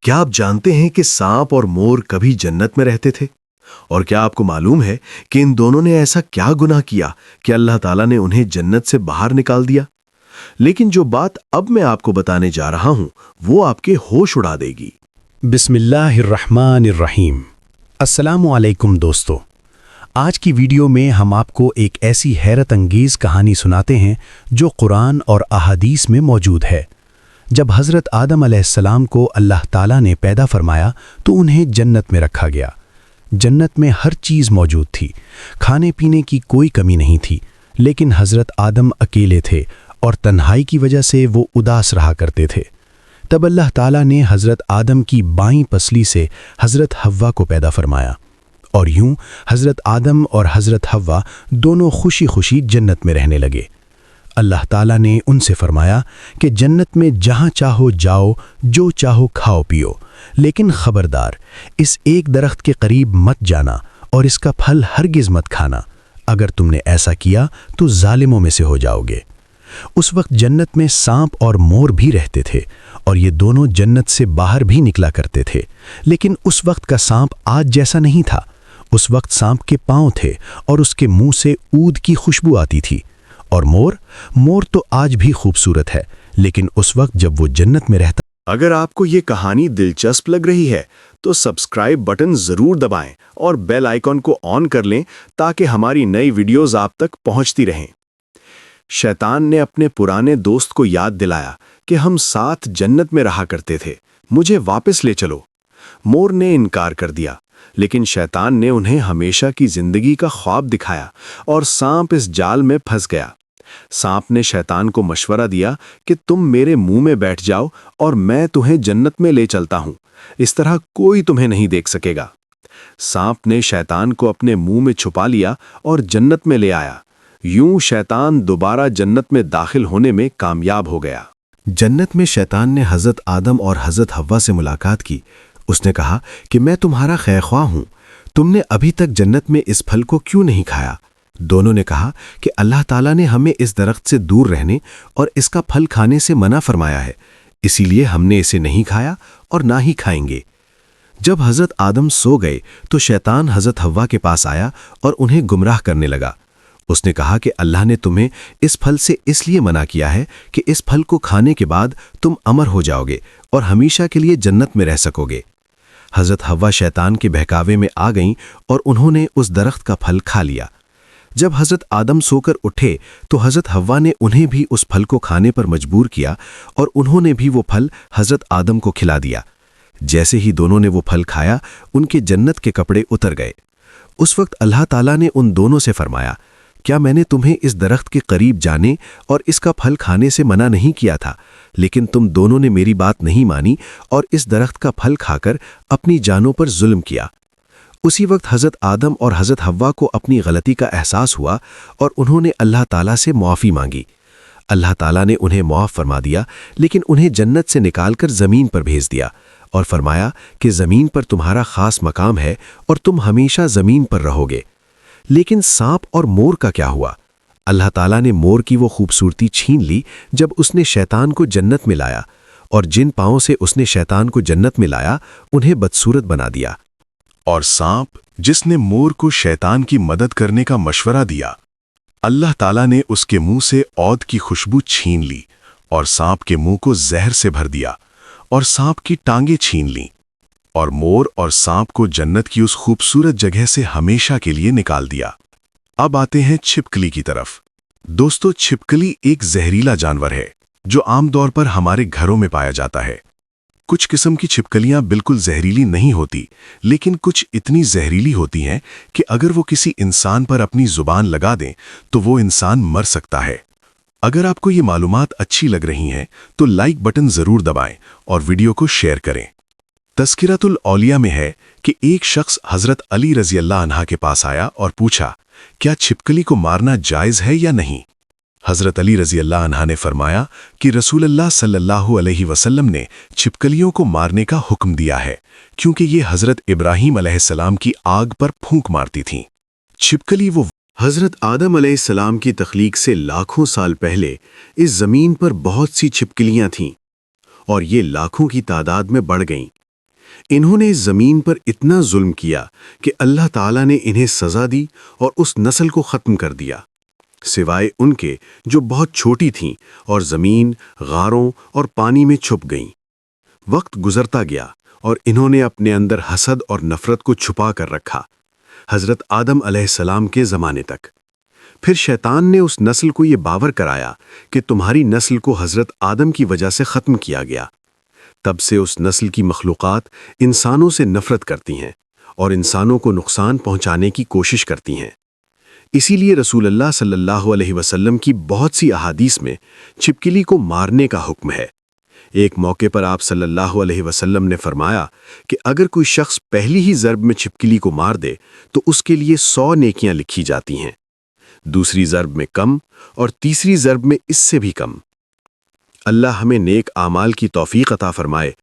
کیا آپ جانتے ہیں کہ سانپ اور مور کبھی جنت میں رہتے تھے؟ اور کیا آپ کو معلوم ہے کہ ان دونوں نے ایسا کیا گناہ کیا کہ اللہ تعالیٰ نے انہیں جنت سے باہر نکال دیا؟ لیکن جو بات اب میں آپ کو بتانے جا رہا ہوں وہ آپ کے ہوش اڑا دے گی۔ بسم اللہ الرحمن الرحیم۔ السلام علیکم دوستو، آج کی ویڈیو میں ہم آپ کو ایک ایسی حیرت انگیز کہانی سناتے ہیں جو قرآن اور احادیث میں موجود ہے۔ جب حضرت آدم علیہ السلام کو اللہ تعالیٰ نے پیدا فرمایا تو انہیں جنت میں رکھا گیا۔ جنت میں ہر چیز موجود تھی، کھانے پینے کی کوئی کمی نہیں تھی، لیکن حضرت آدم اکیلے تھے اور تنہائی کی وجہ سے وہ اداس رہا کرتے تھے۔ تب اللہ تعالیٰ نے حضرت آدم کی بائیں پسلی سے حضرت حوا کو پیدا فرمایا، اور یوں حضرت آدم اور حضرت حوا دونوں خوشی خوشی جنت میں رہنے لگے۔ اللہ تعالیٰ نے ان سے فرمایا کہ جنت میں جہاں چاہو جاؤ، جو چاہو کھاؤ پیو، لیکن خبردار اس ایک درخت کے قریب مت جانا اور اس کا پھل ہرگز مت کھانا، اگر تم نے ایسا کیا تو ظالموں میں سے ہو جاؤ گے۔ اس وقت جنت میں سانپ اور مور بھی رہتے تھے، اور یہ دونوں جنت سے باہر بھی نکلا کرتے تھے، لیکن اس وقت کا سانپ آج جیسا نہیں تھا۔ اس وقت سانپ کے پاؤں تھے اور اس کے منہ سے عود کی خوشبو آتی تھی، اور مور تو آج بھی خوبصورت ہے، لیکن اس وقت جب وہ جنت میں رہتا۔ اگر آپ کو یہ کہانی دلچسپ لگ رہی ہے تو سبسکرائب بٹن ضرور دبائیں اور بیل آئیکن کو آن کر لیں تاکہ ہماری نئی ویڈیوز آپ تک پہنچتی رہیں۔ شیطان نے اپنے پرانے دوست کو یاد دلایا کہ ہم ساتھ جنت میں رہا کرتے تھے، مجھے واپس لے چلو۔ مور نے انکار کر دیا، لیکن شیطان نے انہیں ہمیشہ کی زندگی کا خواب دکھایا اور سانپ اس جال میں پھنس گیا۔ سانپ نے شیطان کو مشورہ دیا کہ تم میرے منہ میں بیٹھ جاؤ اور میں تمہیں جنت میں لے چلتا ہوں، اس طرح کوئی تمہیں نہیں دیکھ سکے گا۔ سانپ نے شیطان کو اپنے منہ میں چھپا لیا اور جنت میں لے آیا۔ یوں شیطان دوبارہ جنت میں داخل ہونے میں کامیاب ہو گیا۔ جنت میں شیطان نے حضرت آدم اور حضرت حوا سے ملاقات کی۔ اس نے کہا کہ میں تمہارا خیرخواہ ہوں، تم نے ابھی تک جنت میں اس پھل کو کیوں نہیں کھایا؟ دونوں نے کہا کہ اللہ تعالیٰ نے ہمیں اس درخت سے دور رہنے اور اس کا پھل کھانے سے منع فرمایا ہے، اسی لیے ہم نے اسے نہیں کھایا اور نہ ہی کھائیں گے۔ جب حضرت آدم سو گئے تو شیطان حضرت حوا کے پاس آیا اور انہیں گمراہ کرنے لگا۔ اس نے کہا کہ اللہ نے تمہیں اس پھل سے اس لیے منع کیا ہے کہ اس پھل کو کھانے کے بعد تم امر ہو جاؤ گے اور ہمیشہ کے لیے جنت میں رہ سکو گے۔ حضرت حوا شیطان کے بہکاوے میں آ گئیں اور انہوں نے اس درخت کا پھل کھا لیا۔ جب حضرت آدم سو کر اٹھے تو حضرت حوا نے انہیں بھی اس پھل کو کھانے پر مجبور کیا اور انہوں نے بھی وہ پھل حضرت آدم کو کھلا دیا۔ جیسے ہی دونوں نے وہ پھل کھایا، ان کے جنت کے کپڑے اتر گئے۔ اس وقت اللہ تعالیٰ نے ان دونوں سے فرمایا، کیا میں نے تمہیں اس درخت کے قریب جانے اور اس کا پھل کھانے سے منع نہیں کیا تھا؟ لیکن تم دونوں نے میری بات نہیں مانی اور اس درخت کا پھل کھا کر اپنی جانوں پر ظلم کیا۔ اسی وقت حضرت آدم اور حضرت حوا کو اپنی غلطی کا احساس ہوا اور انہوں نے اللہ تعالیٰ سے معافی مانگی۔ اللہ تعالیٰ نے انہیں معاف فرما دیا، لیکن انہیں جنت سے نکال کر زمین پر بھیج دیا اور فرمایا کہ زمین پر تمہارا خاص مقام ہے اور تم ہمیشہ زمین پر رہو گے۔ لیکن سانپ اور مور کا کیا ہوا؟ اللہ تعالیٰ نے مور کی وہ خوبصورتی چھین لی جب اس نے شیطان کو جنت میں لایا، اور جن پاؤں سے اس نے شیطان کو جنت میں لایا انہیں بدصورت بنا دیا۔ اور سانپ جس نے مور کو شیطان کی مدد کرنے کا مشورہ دیا، اللہ تعالیٰ نے اس کے منہ سے عود کی خوشبو چھین لی اور سانپ کے منہ کو زہر سے بھر دیا اور سانپ کی ٹانگیں چھین لیں، اور مور اور سانپ کو جنت کی اس خوبصورت جگہ سے ہمیشہ کے لیے نکال دیا۔ اب آتے ہیں چھپکلی کی طرف۔ دوستو، چھپکلی ایک زہریلا جانور ہے جو عام طور پر ہمارے گھروں میں پایا جاتا ہے۔ کچھ قسم کی چھپکلیاں بالکل زہریلی نہیں ہوتی، لیکن کچھ اتنی زہریلی ہوتی ہیں کہ اگر وہ کسی انسان پر اپنی زبان لگا دیں تو وہ انسان مر سکتا ہے۔ اگر آپ کو یہ معلومات اچھی لگ رہی ہیں تو لائک بٹن ضرور دبائیں اور ویڈیو کو شیئر کریں۔ تذکرۃ الاولیاء میں ہے کہ ایک شخص حضرت علی رضی اللہ عنہ کے پاس آیا اور پوچھا، کیا چھپکلی کو مارنا جائز ہے یا نہیں؟ حضرت علی رضی اللہ عنہ نے فرمایا کہ رسول اللہ صلی اللہ علیہ وسلم نے چھپکلیوں کو مارنے کا حکم دیا ہے، کیونکہ یہ حضرت ابراہیم علیہ السلام کی آگ پر پھونک مارتی تھیں۔ چھپکلی وہ حضرت آدم علیہ السلام کی تخلیق سے لاکھوں سال پہلے اس زمین پر بہت سی چھپکلیاں تھیں، اور یہ لاکھوں کی تعداد میں بڑھ گئیں۔ انہوں نے اس زمین پر اتنا ظلم کیا کہ اللہ تعالیٰ نے انہیں سزا دی اور اس نسل کو ختم کر دیا، سوائے ان کے جو بہت چھوٹی تھیں اور زمین، غاروں اور پانی میں چھپ گئیں۔ وقت گزرتا گیا اور انہوں نے اپنے اندر حسد اور نفرت کو چھپا کر رکھا، حضرت آدم علیہ السلام کے زمانے تک۔ پھر شیطان نے اس نسل کو یہ باور کرایا کہ تمہاری نسل کو حضرت آدم کی وجہ سے ختم کیا گیا۔ تب سے اس نسل کی مخلوقات انسانوں سے نفرت کرتی ہیں اور انسانوں کو نقصان پہنچانے کی کوشش کرتی ہیں۔ اسی لیے رسول اللہ صلی اللہ علیہ وسلم کی بہت سی احادیث میں چھپکلی کو مارنے کا حکم ہے۔ ایک موقع پر آپ صلی اللہ علیہ وسلم نے فرمایا کہ اگر کوئی شخص پہلی ہی ضرب میں چھپکلی کو مار دے تو اس کے لیے 100 نیکیاں لکھی جاتی ہیں، دوسری ضرب میں کم اور تیسری ضرب میں اس سے بھی کم۔ اللہ ہمیں نیک اعمال کی توفیق عطا فرمائے۔